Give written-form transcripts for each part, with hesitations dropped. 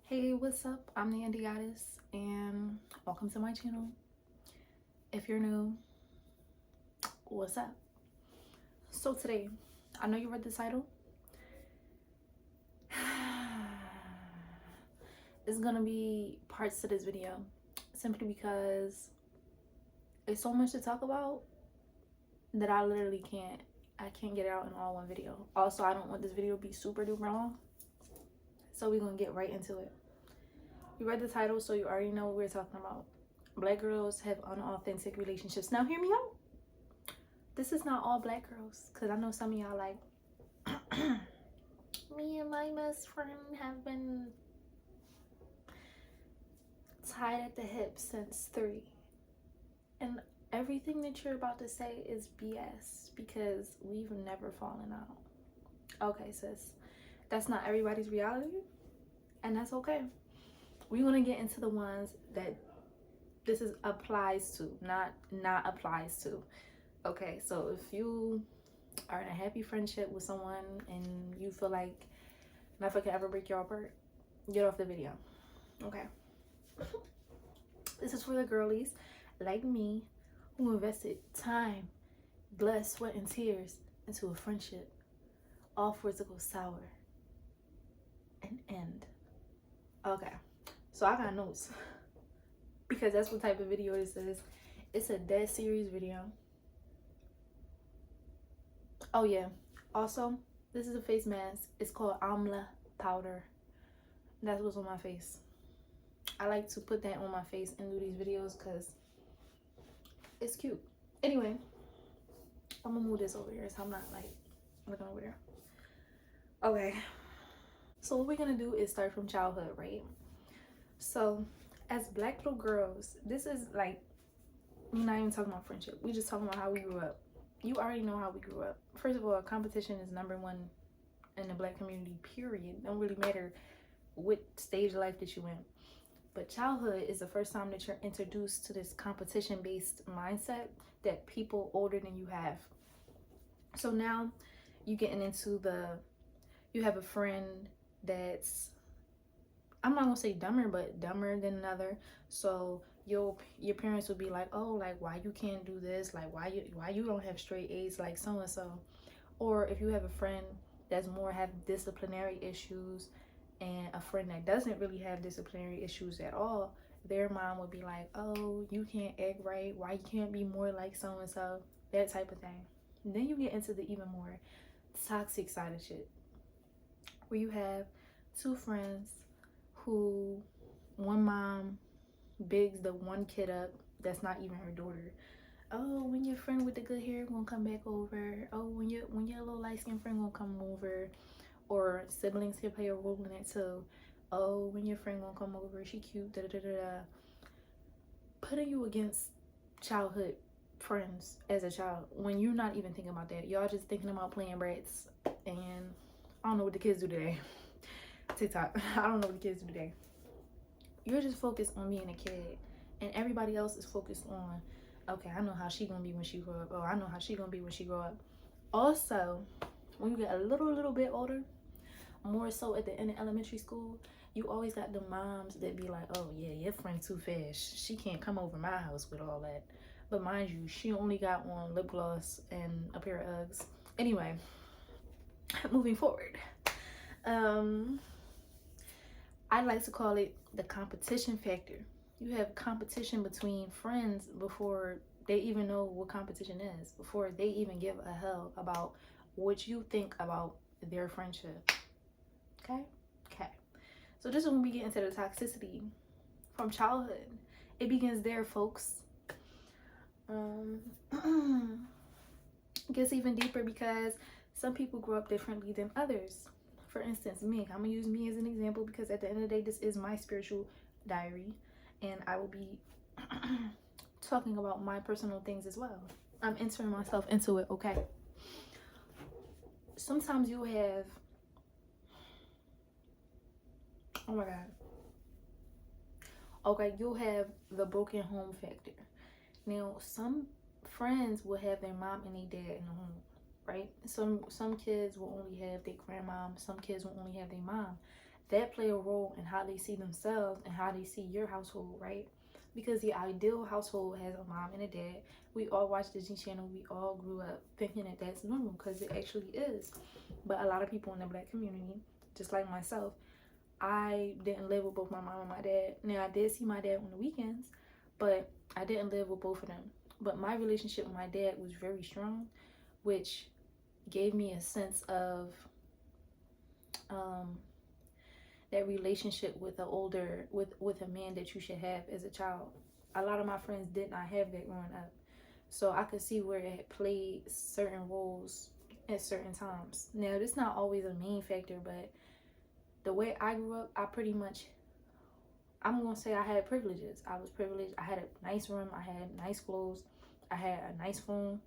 Hey, what's up? I'm the Indie Goddess, and welcome to my channel. If you're new, what's up? So today, I know you read the title. It's gonna be parts to this video, simply because it's so much to talk about that I literally can't get it out in all one video. Also, I don't want this video to be super duper long, so we're gonna get right into it. You read the title, so you already know what we're talking about. Black girls have unauthentic relationships. Now hear me out. This is not all black girls, because I know some of y'all like, me and my best friend have been tied at the hip since 3. And everything that you're about to say is BS, because we've never fallen out. Okay, sis. That's not everybody's reality, and that's okay. We're going to get into the ones that this is applies to, not applies to. Okay, so if you are in a happy friendship with someone and you feel like nothing can ever break you apart, get off the video. Okay. This is for the girlies like me who invested time, blood, sweat, and tears into a friendship, all for it to go sour and end. Okay, so I got notes because that's what type of video this is. It's a dead serious video. Oh yeah, also this is a face mask. It's called amla powder. That's what's on my face. I like to put that on my face and do these videos because it's cute. Anyway, I'm gonna move this over here so I'm not like looking over there. Okay, so what we're gonna do is start from childhood, right? So as black little girls, this is like, we're not even talking about friendship, we just talking about how we grew up. You already know how we grew up. First of all, competition is #1 in the black community, period. Don't really matter what stage of life that you in. But childhood is the first time that you're introduced to this competition-based mindset that people older than you have. So now you getting into you have a friend that's, I'm not gonna say dumber, but dumber than another. So your parents would be like, oh, like, why you can't do this? Like, why you don't have straight A's like so and so? Or if you have a friend that's more have disciplinary issues and a friend that doesn't really have disciplinary issues at all, their mom would be like, oh, you can't act right, why you can't be more like so and so, that type of thing. And then you get into the even more toxic side of shit, where you have two friends who, one mom bigs the one kid up that's not even her daughter. Oh, when your friend with the good hair gonna come back over? Oh, when your little light-skinned friend gonna come over? Or siblings can play a role in it too. Oh, when your friend gonna come over, she cute, da da da da. Putting you against childhood friends as a child when you're not even thinking about that. Y'all just thinking about playing brats, and I don't know what the kids do today. TikTok. I don't know what the kids do today. You're just focused on being a kid, and everybody else is focused on, okay, I know how she gonna be when she grow up. Oh, I know how she gonna be when she grow up. Also, when you get a little bit older, more so at the end of elementary school, you always got the moms that be like, oh yeah, your friend too fast, she can't come over my house with all that. But mind you, she only got on lip gloss and a pair of Uggs. Anyway, moving forward, I like to call it the competition factor. You have competition between friends before they even know what competition is, before they even give a hell about what you think about their friendship. Okay? Okay. So this is when we get into the toxicity from childhood. It begins there, folks. It gets even deeper because some people grow up differently than others. For instance, me. I'm gonna use me as an example because at the end of the day, this is my spiritual diary, and I will be talking about my personal things as well. I'm entering myself into it, okay? Sometimes you'll have, oh my god, okay, you'll have the broken home factor. Now, some friends will have their mom and their dad in the home, right? Some kids will only have their grandmom. Some kids will only have their mom. that play a role in how they see themselves and how they see your household, right? Because the ideal household has a mom and a dad. We all watch Disney Channel. We all grew up thinking that that's normal, because it actually is. But a lot of people in the Black community, just like myself, I didn't live with both my mom and my dad. Now, I did see my dad on the weekends, but I didn't live with both of them. But my relationship with my dad was very strong, which gave me a sense of that relationship with with a man that you should have as a child. A lot of my friends did not have that growing up, so I could see where it had played certain roles at certain times. Now, this is not always a main factor, but the way I grew up, I'm gonna say I had privileges. I was privileged. I had a nice room. I had nice clothes. I had a nice phone.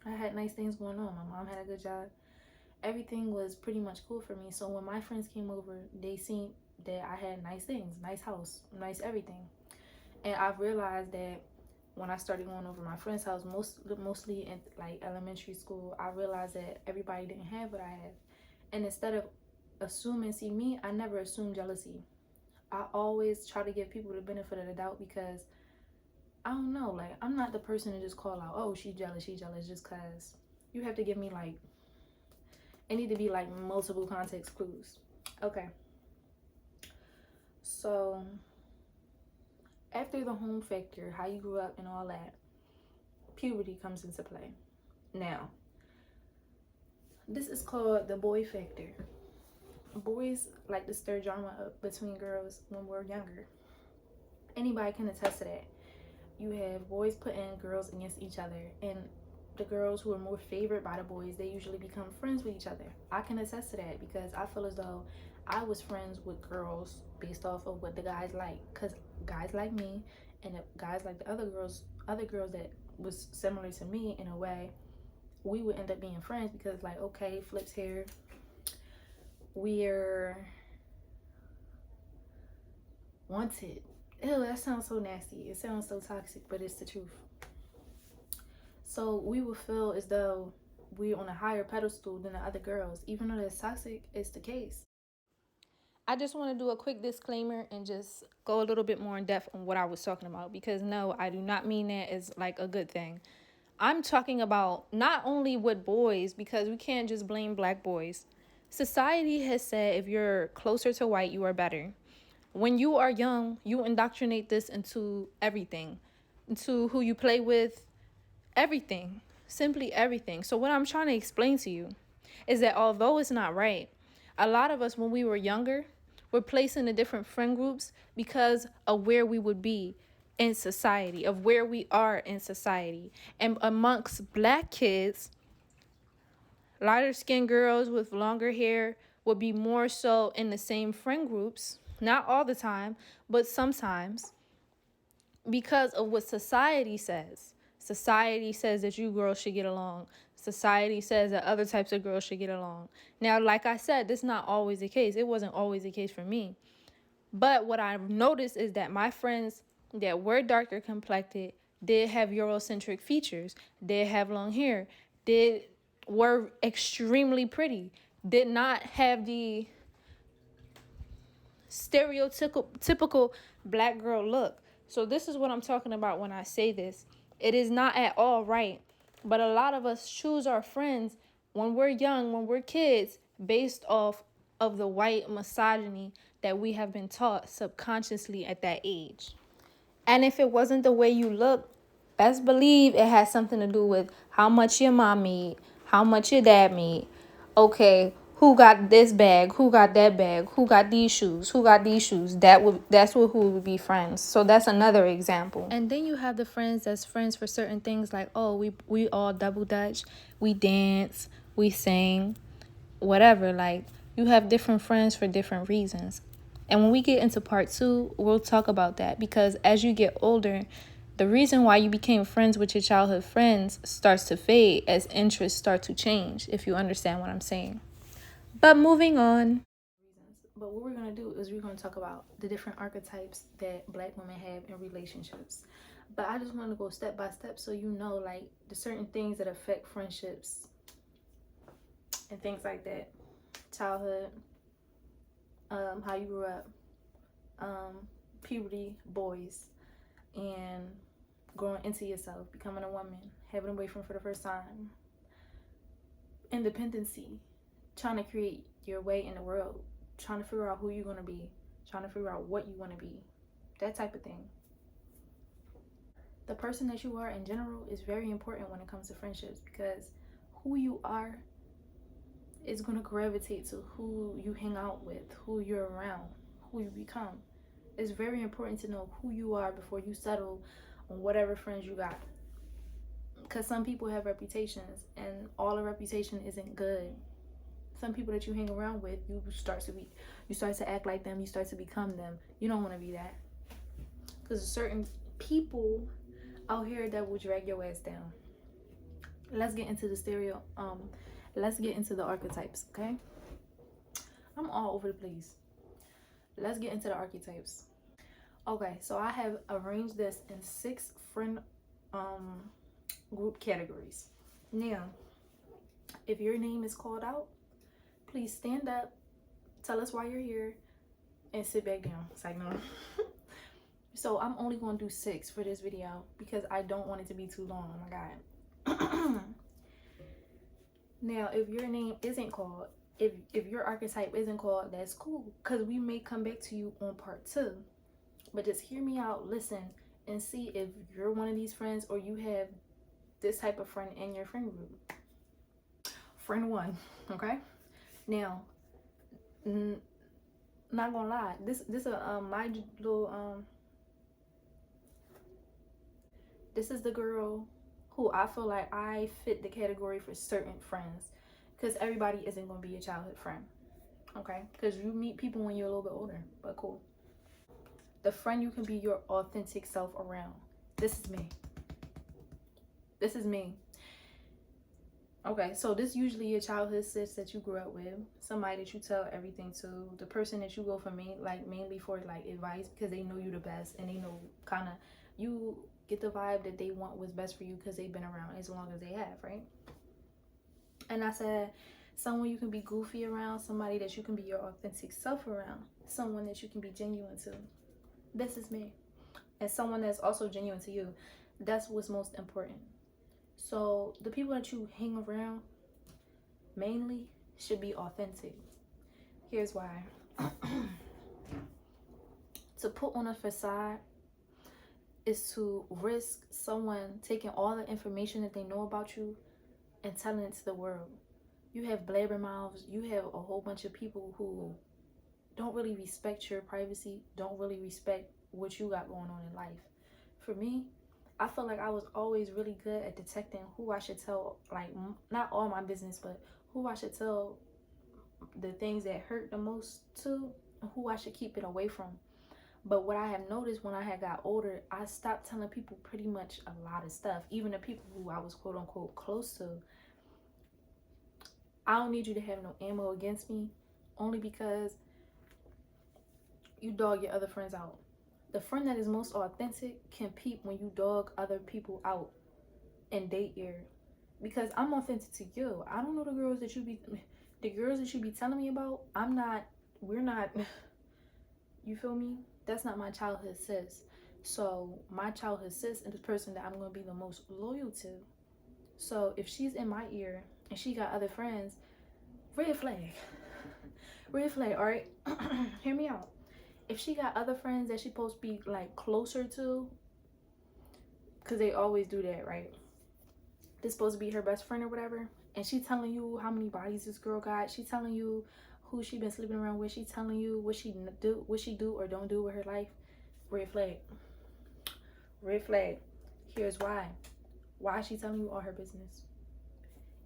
I had nice things going on. My mom had a good job. Everything was pretty much cool for me. So when my friends came over, they seen that I had nice things, nice house, nice everything. And I've realized that when I started going over my friend's house, mostly in like elementary school, I realized that everybody didn't have what I have. And instead of assuming, see me, I never assume jealousy. I always try to give people the benefit of the doubt, because I don't know, like, I'm not the person to just call out, oh, she's jealous, just because. You have to give me, like, it need to be like multiple context clues. Okay. So after the home factor, how you grew up and all that, puberty comes into play. Now, this is called the boy factor. Boys like to stir drama up between girls when we're younger. Anybody can attest to that. You have boys putting girls against each other, and the girls who are more favored by the boys, they usually become friends with each other. I can attest to that, because I feel as though I was friends with girls based off of what the guys like, because guys like me, and the guys like the other girls that was similar to me in a way, we would end up being friends, because like, okay, Flip's here, we're wanted. Ew, that sounds so nasty. It sounds so toxic, but it's the truth. So we would feel as though we're on a higher pedestal than the other girls, even though that's toxic. It's the case. I just want to do a quick disclaimer and just go a little bit more in depth on what I was talking about, because no, I do not mean that as like a good thing. I'm talking about not only with boys, because we can't just blame black boys. Society has said if you're closer to white, you are better. When you are young, you indoctrinate this into everything, into who you play with, everything, simply everything. So what I'm trying to explain to you is that although it's not right, a lot of us when we were younger were placed into different friend groups because of where we would be in society, of where we are in society. And amongst black kids, lighter skinned girls with longer hair would be more so in the same friend groups, not all the time, but sometimes, because of what society says. Society says that you girls should get along. Society says that other types of girls should get along. Now, like I said, this is not always the case. It wasn't always the case for me. But what I've noticed is that my friends that were darker complected did have Eurocentric features, did have long hair, were extremely pretty, did not have the stereotypical black girl look. So this is what I'm talking about when I say this. It is not at all right, but a lot of us choose our friends when we're young, when we're kids, based off of the white misogyny that we have been taught subconsciously at that age. And if it wasn't the way you look, best believe it has something to do with how much your mom made, how much your dad made. Okay, who got this bag? Who got that bag? Who got these shoes? Who got these shoes? That's who would be friends. So that's another example. And then you have the friends that's friends for certain things, like, oh, we all double dutch, we dance, we sing, whatever. Like, you have different friends for different reasons. And when we get into part 2, we'll talk about that, because as you get older, the reason why you became friends with your childhood friends starts to fade as interests start to change, if you understand what I'm saying. But moving on. But what we're going to do is we're going to talk about the different archetypes that black women have in relationships. But I just want to go step by step so you know, like, the certain things that affect friendships and things like that. Childhood, how you grew up, puberty, boys, and growing into yourself, becoming a woman, having a boyfriend for the first time, independency, trying to create your way in the world, trying to figure out who you're going to be, trying to figure out what you want to be, that type of thing. The person that you are in general is very important when it comes to friendships, because who you are is going to gravitate to who you hang out with, who you're around, who you become. It's very important to know who you are before you settle on whatever friends you got, because some people have reputations and all the reputation isn't good. Some people that you hang around with, you start to act like them, you start to become them. You don't want to be that, because certain people out here that will drag your ass down. Let's get into the let's get into the archetypes, okay? I'm all over the place. Let's get into the archetypes. Okay, so I have arranged this in 6 friend group categories. Now, if your name is called out, please stand up, tell us why you're here, and sit back down. It's like, no. So I'm only going to do 6 for this video because I don't want it to be too long. Oh my God. Now, if your name isn't called, if your archetype isn't called, that's cool, because we may come back to you on part 2. But just hear me out, listen, and see if you're one of these friends or you have this type of friend in your friend group. Friend 1, okay? Now, not gonna lie, this my little this is the girl who I feel like I fit the category for certain friends, because everybody isn't gonna be a childhood friend, okay? Because you meet people when you're a little bit older, but cool. The friend you can be your authentic self around. This is me. This is me. Okay, so this usually a childhood sis that you grew up with, somebody that you tell everything to, the person that you go for mainly for like advice, because they know you the best and they know kind of, you get the vibe that they want what's best for you because they've been around as long as they have, right? And I said someone you can be goofy around, somebody that you can be your authentic self around, someone that you can be genuine to. This is me. And someone that's also genuine to you. That's what's most important. So the people that you hang around mainly should be authentic. Here's why. To put on a facade is to risk someone taking all the information that they know about you and telling it to the world. You have blabbermouths. You have a whole bunch of people who don't really respect your privacy, don't really respect what you got going on in life. For me, I feel like I was always really good at detecting who I should tell, like, not all my business, but who I should tell the things that hurt the most to, and who I should keep it away from. But what I have noticed when I had got older, I stopped telling people pretty much a lot of stuff, even the people who I was quote unquote close to. I don't need you to have no ammo against me, only because you dog your other friends out. The friend that is most authentic can peep when you dog other people out in their ear, because I'm authentic to you. I don't know the girls that you be telling me about. We're not, you feel me? That's not my childhood sis. So my childhood sis is the person that I'm going to be the most loyal to. So if she's in my ear and she got other friends, red flag. Red flag, all right? Hear me out. If she got other friends that she's supposed to be like closer to, because they always do that, right? This supposed to be her best friend or whatever, and she telling you how many bodies this girl got. She telling you who she been sleeping around with. She telling you what she do or don't do with her life. Red flag. Red flag. Here's why. Why is she telling you all her business?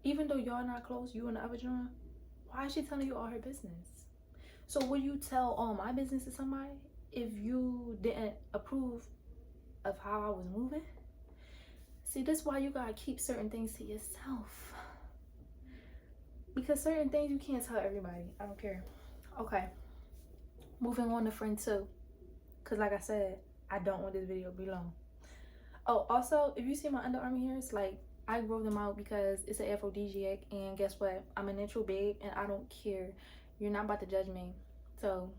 Even though y'all not close, you and the other John, why is she telling you all her business? So will you tell all my business to somebody if you didn't approve of how I was moving? See, this is why you gotta keep certain things to yourself. Because certain things you can't tell everybody. I don't care. Okay. Moving on to friend 2. Because like I said, I don't want this video to be long. Oh, also, if you see my underarm hairs, like, I grow them out because it's an aphrodisiac. And guess what? I'm a natural babe and I don't care. You're not about to judge me. So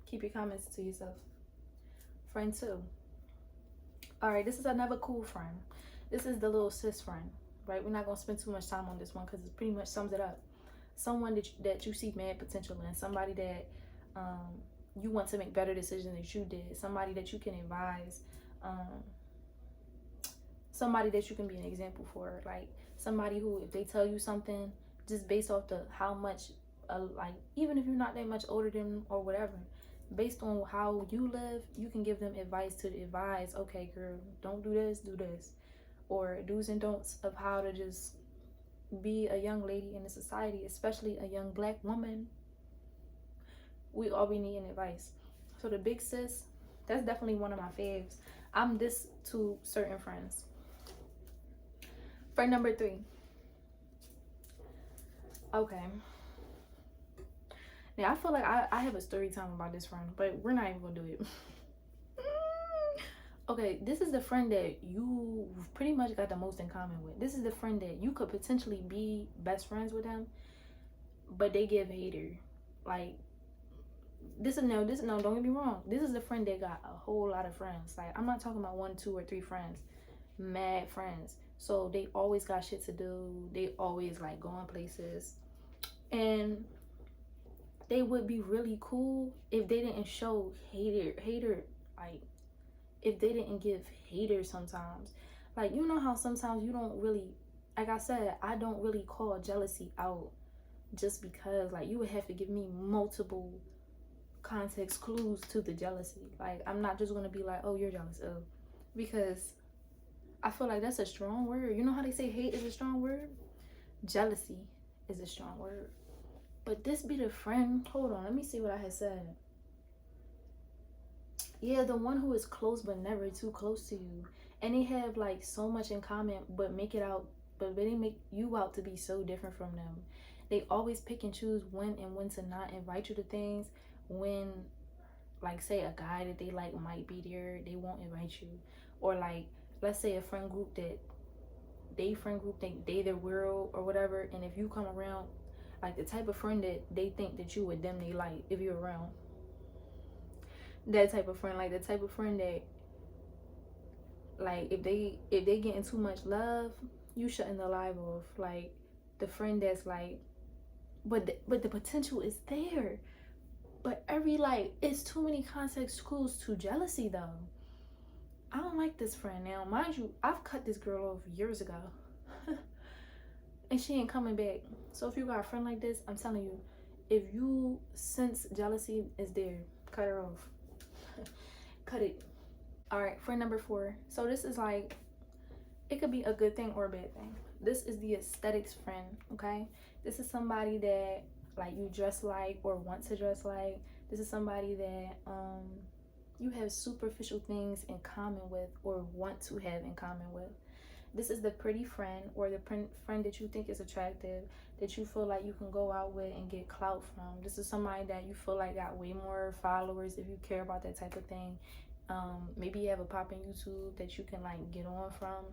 keep your comments to yourself. Friend 2. All right, this is another cool friend. This is the little sis friend, right? We're not gonna spend too much time on this one because it pretty much sums it up. Someone that you see mad potential in, somebody that you want to make better decisions than you did, somebody that you can advise, somebody that you can be an example for, like somebody who, if they tell you something, just based off the how much, like even if you're not that much older than or whatever, based on how you live, you can give them advice to advise, okay girl, don't do this, or do's and don'ts of how to just be a young lady in the society, especially a young black woman. We all be needing advice. So the big sis, that's definitely one of my faves. I'm this to certain friends. Friend number 3. Okay. Now I feel like I have a story time about this friend, but we're not even gonna do it. Okay, this is the friend that you pretty much got the most in common with. This is the friend that you could potentially be best friends with them, but they give hater. Like, this no, don't get me wrong. This is the friend that got a whole lot of friends. Like, I'm not talking about 1, 2, or 3 friends. Mad friends. So they always got shit to do. They always like going places. And they would be really cool if they didn't show hater, like, if they didn't give haters sometimes. Like, you know how sometimes you don't really, like I said, I don't really call jealousy out just because, like, you would have to give me multiple context clues to the jealousy. Like, I'm not just gonna be like, oh, you're jealous of, because I feel like that's a strong word. You know how they say hate is a strong word? Jealousy is a strong word. But this be the friend, hold on, let me see what I had said. Yeah, the one who is close but never too close to you. And they have like so much in common, but they make you out to be so different from them. They always pick and choose when to not invite you to things. When, like, say a guy that they like might be there, they won't invite you. Or like, let's say a friend group think they the world or whatever, and if you come around, like the type of friend that they think that you would them they like if you're around. That type of friend, like the type of friend that, like, if they getting too much love, you shutting the live off. Like the friend that's like, but the potential is there, but it's too many context clues to jealousy though. I don't like this friend. Now mind you, I've cut this girl off years ago. And she ain't coming back. So if you got a friend like this, I'm telling you, if you sense jealousy is there, cut her off. Cut it. All right, friend number 4. So this is like, it could be a good thing or a bad thing. This is the aesthetics friend, okay? This is somebody that like you dress like or want to dress like. This is somebody that you have superficial things in common with or want to have in common with. This is the pretty friend or the friend that you think is attractive, that you feel like you can go out with and get clout from. This is somebody that you feel like got way more followers if you care about that type of thing. Maybe you have a pop in YouTube that you can like get on from.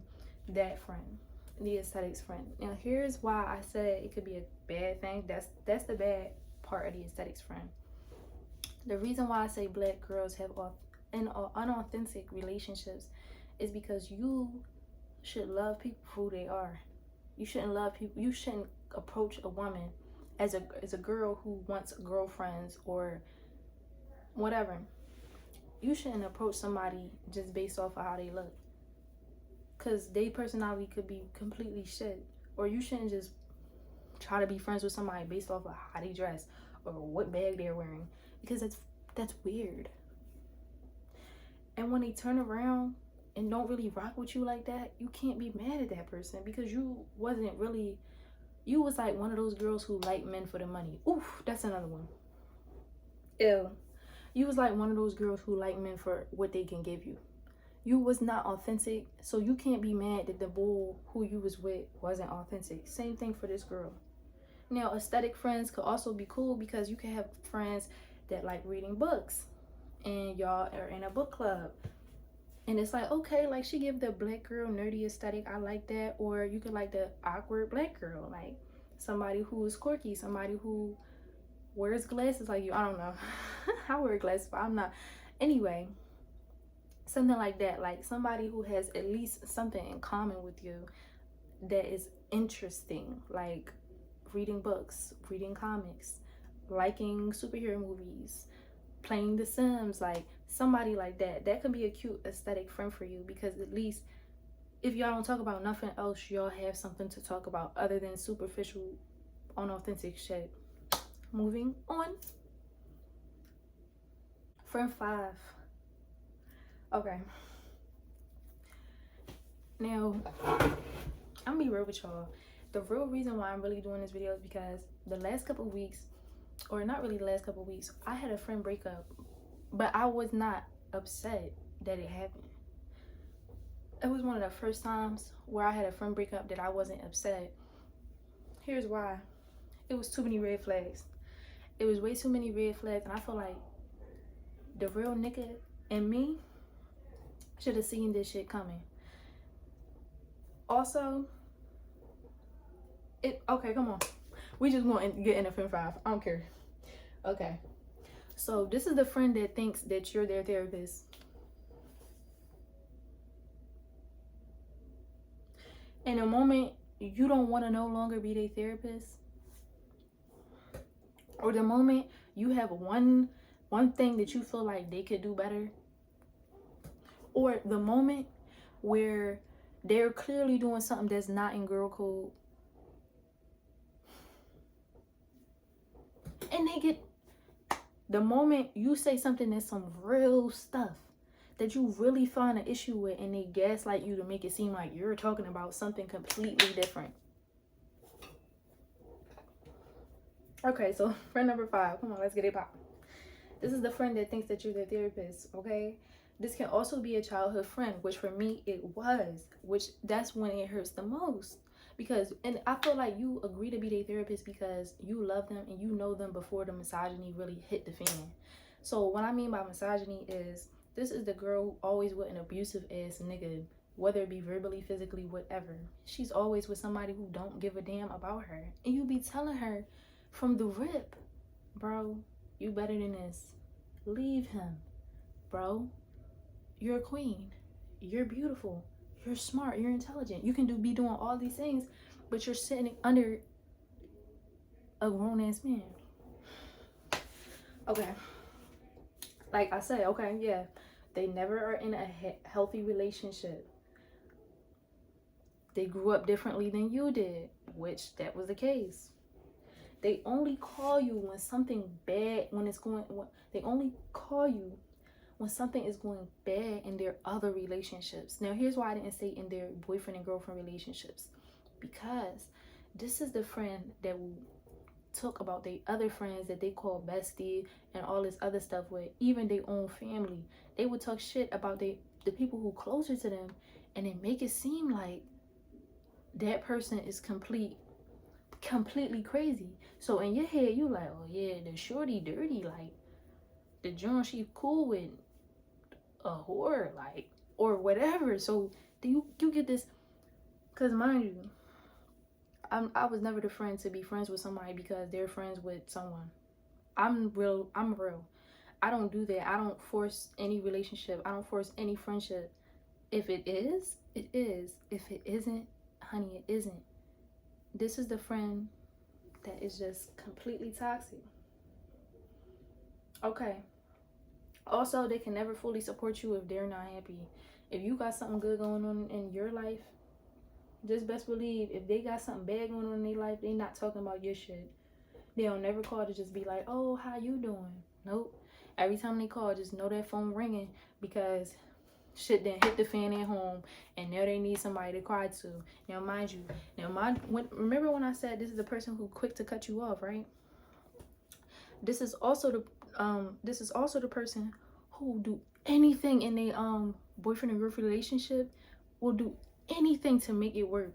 That friend, the aesthetics friend. Now here's why I said it could be a bad thing. That's the bad part of the aesthetics friend. The reason why I say black girls have unauthentic relationships is because you should love people for who they are. You shouldn't love people. You shouldn't approach a woman as a girl who wants girlfriends or whatever. You shouldn't approach somebody just based off of how they look, because their personality could be completely shit. Or you shouldn't just try to be friends with somebody based off of how they dress or what bag they're wearing, because that's weird. And when they turn around and don't really rock with you like that, you can't be mad at that person, because you was like one of those girls who like men for the money. Oof, that's another one. Ew. You was like one of those girls who like men for what they can give you. You was not authentic, so you can't be mad that the bull who you was with wasn't authentic. Same thing for this girl. Now, aesthetic friends could also be cool, because you can have friends that like reading books and y'all are in a book club. And it's like, okay, like she give the black girl nerdy aesthetic, I like that. Or you could like the awkward black girl, like somebody who is quirky, somebody who wears glasses like you. I don't know. I wear glasses, but I'm not. Anyway, something like that. Like somebody who has at least something in common with you that is interesting. Like reading books, reading comics, liking superhero movies, playing The Sims. Like somebody like that. That could be a cute aesthetic friend for you, because at least if y'all don't talk about nothing else, y'all have something to talk about other than superficial, unauthentic shit. Moving on. Friend 5. Okay. Now, I'm gonna be real with y'all. The real reason why I'm really doing this video is because the last couple of weeks, or not really the last couple of weeks, I had a friend break up, but I was not upset that it happened. It was one of the first times where I had a friend break up that I wasn't upset. Here's why. It was too many red flags. It was way too many red flags, and I feel like the real nigga in me should have seen this shit coming. Also, okay, come on. We just want to get in a friend 5. I don't care. Okay. So this is the friend that thinks that you're their therapist. In a moment you don't want to no longer be their therapist, or the moment you have one thing that you feel like they could do better, or the moment where they're clearly doing something that's not in girl code, and the moment you say something that's some real stuff that you really find an issue with, and they gaslight you to make it seem like you're talking about something completely different. Okay, so friend number 5. Come on, let's get it pop. This is the friend that thinks that you're their therapist, okay? This can also be a childhood friend, which for me it was, which that's when it hurts the most. Because, and I feel like you agree to be their therapist because you love them and you know them before the misogyny really hit the fan. So what I mean by misogyny is, this is the girl who always with an abusive ass nigga, whether it be verbally, physically, whatever. She's always with somebody who don't give a damn about her. And you be telling her from the rip, bro, you better than this. Leave him, bro. You're a queen. You're beautiful. You're smart. You're intelligent. You can be doing all these things, but you're sitting under a grown-ass man. Okay. Like I said, okay, yeah. They never are in a healthy relationship. They grew up differently than you did, which that was the case. They only call you when something bad, they only call you when something is going bad in their other relationships. Now, here's why I didn't say in their boyfriend and girlfriend relationships. Because this is the friend that will talk about their other friends that they call bestie and all this other stuff with, even their own family. They would talk shit about the people who closer to them, and it make it seem like that person is completely crazy. So in your head, you like, oh yeah, the shorty dirty, like the John she cool with a whore, like, or whatever. So do you get this? Because mind you, I was never the friend to be friends with somebody because they're friends with someone. I'm real. I don't do that. I don't force any relationship. I don't force any friendship. If it is, it is. If it isn't, honey, it isn't. This is the friend that is just completely toxic. Okay. Also, they can never fully support you if they're not happy. If you got something good going on in your life, just best believe if they got something bad going on in their life, they not talking about your shit. They don't never call to just be like, oh, how you doing? Nope. Every time they call, just know that phone ringing because shit then hit the fan at home, and now they need somebody to cry to. Now, mind you, remember when I said this is the person who quick to cut you off, right? This is also the person who do anything in a boyfriend and girlfriend relationship, will do anything to make it work.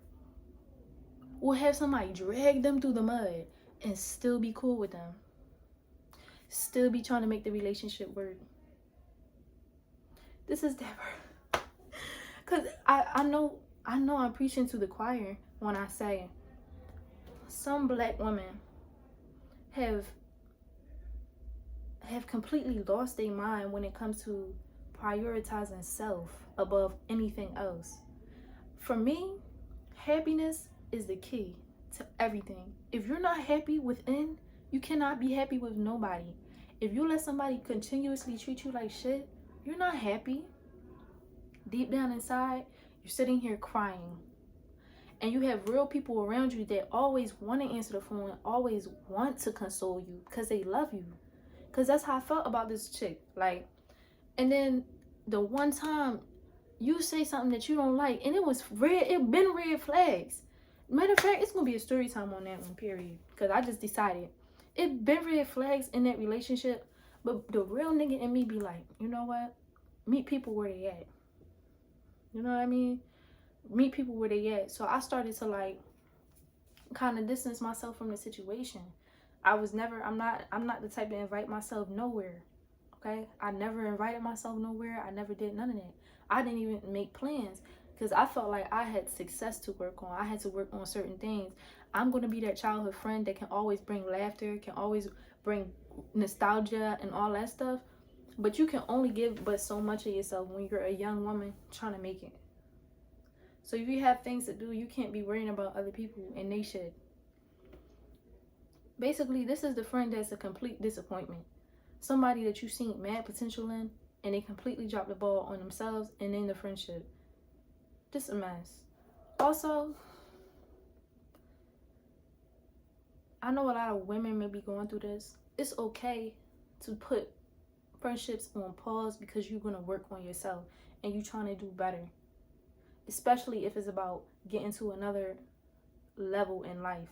Will have somebody drag them through the mud and still be cool with them. Still be trying to make the relationship work. This is that. Cause I know I'm preaching to the choir when I say some black women have have completely lost their mind when it comes to prioritizing self above anything else. For me, happiness is the key to everything. If you're not happy within, you cannot be happy with nobody. If you let somebody continuously treat you like shit, you're not happy. Deep down inside, you're sitting here crying. And you have real people around you that always want to answer the phone, always want to console you because they love you. Because that's how I felt about this chick. Like, and then the one time you say something that you don't like, and it was red, it been red flags. Matter of fact, it's gonna be a story time on that one, period. Because I just decided it been red flags in that relationship. But the real nigga in me be like, you know what? Meet people where they at. You know what I mean? Meet people where they at. So I started to like kind of distance myself from the situation. I'm not the type to invite myself nowhere. Okay? I never invited myself nowhere. I never did none of that. I didn't even make plans because I felt like I had success to work on. I had to work on certain things. I'm going to be that childhood friend that can always bring laughter, can always bring nostalgia and all that stuff. But you can only give but so much of yourself when you're a young woman trying to make it. So if you have things to do, you can't be worrying about other people and they should. Basically, this is the friend that's a complete disappointment. Somebody that you seen mad potential in and they completely dropped the ball on themselves and in the friendship. Just a mess. Also, I know a lot of women may be going through this. It's okay to put friendships on pause because you're going to work on yourself and you're trying to do better. Especially if it's about getting to another level in life.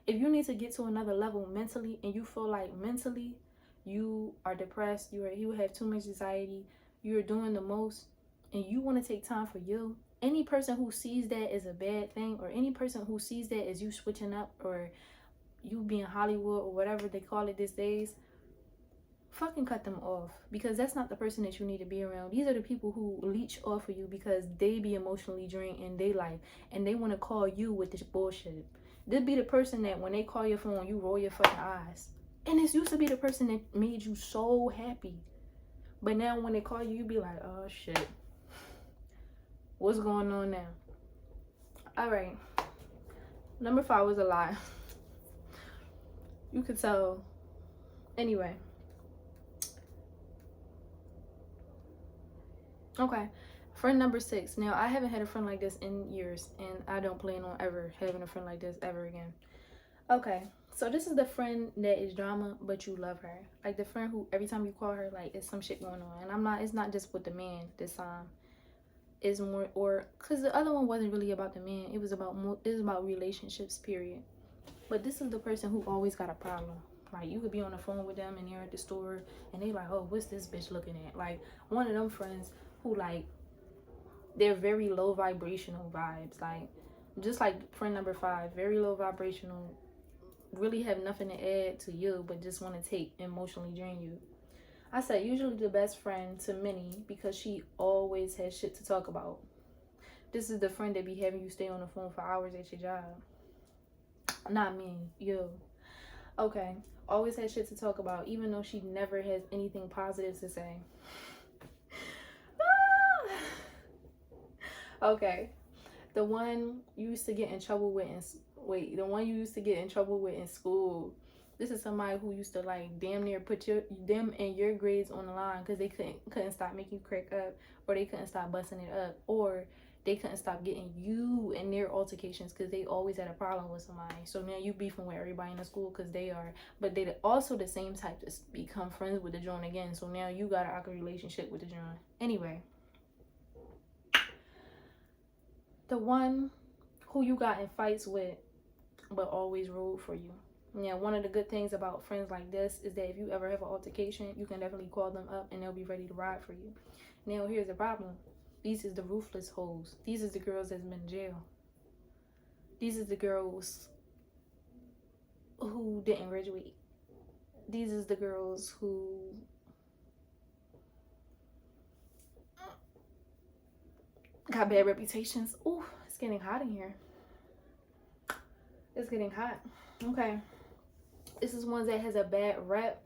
If you need to get to another level mentally and you feel like mentally you are depressed, you have too much anxiety, you're doing the most, and you want to take time for you, any person who sees that as a bad thing, or any person who sees that as you switching up or you being Hollywood or whatever they call it these days, fucking cut them off, because that's not the person that you need to be around. These are the people who leech off of you because they be emotionally drained in their life and they want to call you with this bullshit. This be the person that when they call your phone, you roll your fucking eyes. And this used to be the person that made you so happy. But now when they call you, you be like, oh shit. What's going on now? Alright. Number 5 was a lie. You could tell. Anyway. Okay. Friend number 6. Now, I haven't had a friend like this in years. And I don't plan on ever having a friend like this ever again. Okay. So this is the friend that is drama, but you love her. Like the friend who every time you call her, like it's some shit going on. And it's not just with the man this time. It's more, or because the other one wasn't really about the man. It was about relationships, period. But this is the person who always got a problem. Like you could be on the phone with them and they're at the store and they like, oh, what's this bitch looking at? Like one of them friends who like, they're very low vibrational vibes. Like just like friend number 5, very low vibrational, really have nothing to add to you but just want to take emotionally drain you. I said usually the best friend to many because she always has shit to talk about. This is the friend that be having you stay on the phone for hours at your job. Not me, you. Okay, always has shit to talk about even though she never has anything positive to say. Okay, the one you used to get in trouble with the one you used to get in trouble with in school. This is somebody who used to like damn near put them and your grades on the line because they couldn't stop making you crack up, or they couldn't stop busting it up, or they couldn't stop getting you in their altercations because they always had a problem with somebody. So now you beefing with everybody in the school because they are, but they also the same type to become friends with the joint again. So now you got an awkward relationship with the joint. Anyway, the one who you got in fights with but always ruled for you. Now, one of the good things about friends like this is that if you ever have an altercation, you can definitely call them up and they'll be ready to ride for you. Now, here's the problem. These is the ruthless hoes. These is the girls that's been in jail. These is the girls who didn't graduate. These is the girls who got bad reputations. Ooh, it's getting hot in here. It's getting hot. Okay. This is one that has a bad rep,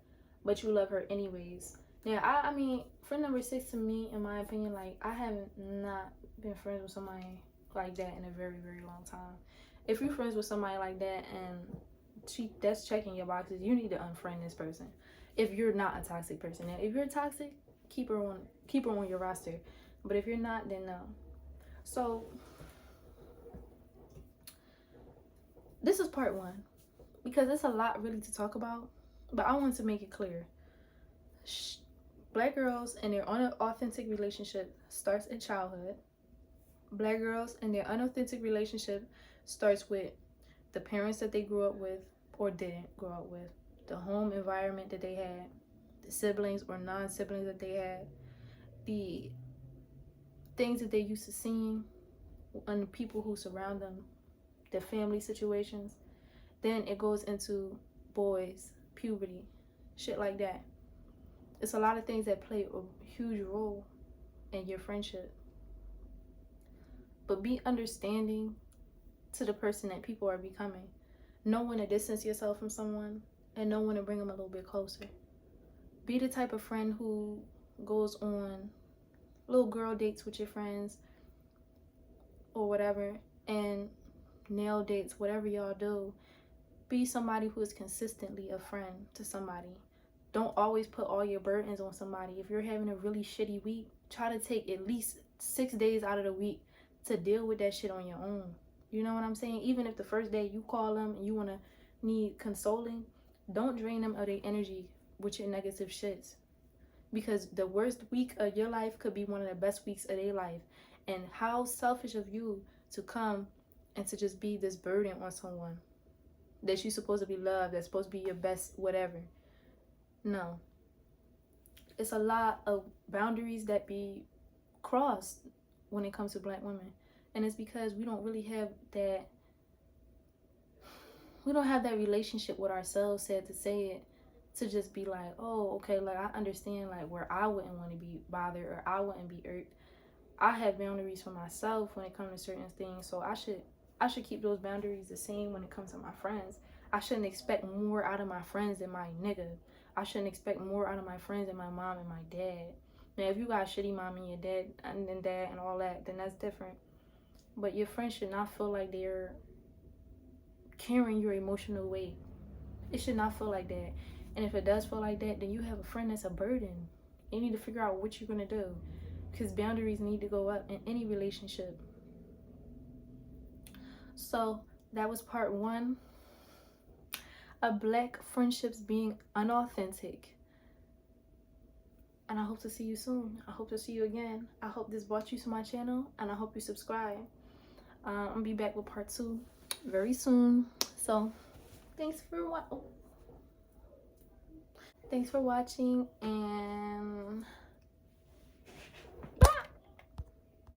but you love her anyways. Now, I mean, friend number 6 to me, in my opinion, like, I haven't not been friends with somebody like that in a very, very long time. If you're friends with somebody like that and that's checking your boxes, you need to unfriend this person. If you're not a toxic person. Now, if you're toxic, keep her on your roster. But if you're not, then no. So this is part 1 because there's a lot really to talk about, but I want to make it clear. Black girls and their unauthentic relationship starts in childhood. Black girls and their unauthentic relationship starts with the parents that they grew up with or didn't grow up with, the home environment that they had, the siblings or non-siblings that they had, the things that they used to seeing and the people who surround them, the family situations. Then it goes into boys, puberty, shit like that. It's a lot of things that play a huge role in your friendship. But be understanding to the person that people are becoming. Know when to distance yourself from someone and know when to bring them a little bit closer. Be the type of friend who goes on little girl dates with your friends or whatever, and nail dates, whatever y'all do. Be somebody who is consistently a friend to somebody. Don't always put all your burdens on somebody. If you're having a really shitty week, try to take at least 6 days out of the week to deal with that shit on your own. You know what I'm saying? Even if the first day you call them and you want to need consoling, don't drain them of their energy with your negative shits. Because the worst week of your life could be one of the best weeks of their life. And how selfish of you to come and to just be this burden on someone that you're supposed to be loved, that's supposed to be your best whatever. No. It's a lot of boundaries that be crossed when it comes to black women. And it's because we don't really have that relationship with ourselves, sad to say it, to just be like, oh, okay, like I understand like where I wouldn't want to be bothered or I wouldn't be irked. I have boundaries for myself when it comes to certain things, so I should keep those boundaries the same when it comes to my friends. I shouldn't expect more out of my friends than my nigga. I shouldn't expect more out of my friends than my mom and my dad. Now, if you got shitty mom and your dad and all that, then that's different. But your friends should not feel like they're carrying your emotional weight. It should not feel like that. And if it does feel like that, then you have a friend that's a burden. You need to figure out what you're going to do. Because boundaries need to go up in any relationship. So that was part 1 of black friendships being unauthentic. And I hope to see you soon. I hope to see you again. I hope this brought you to my channel. And I hope you subscribe. I'm going to be back with part 2 very soon. So thanks for watching. And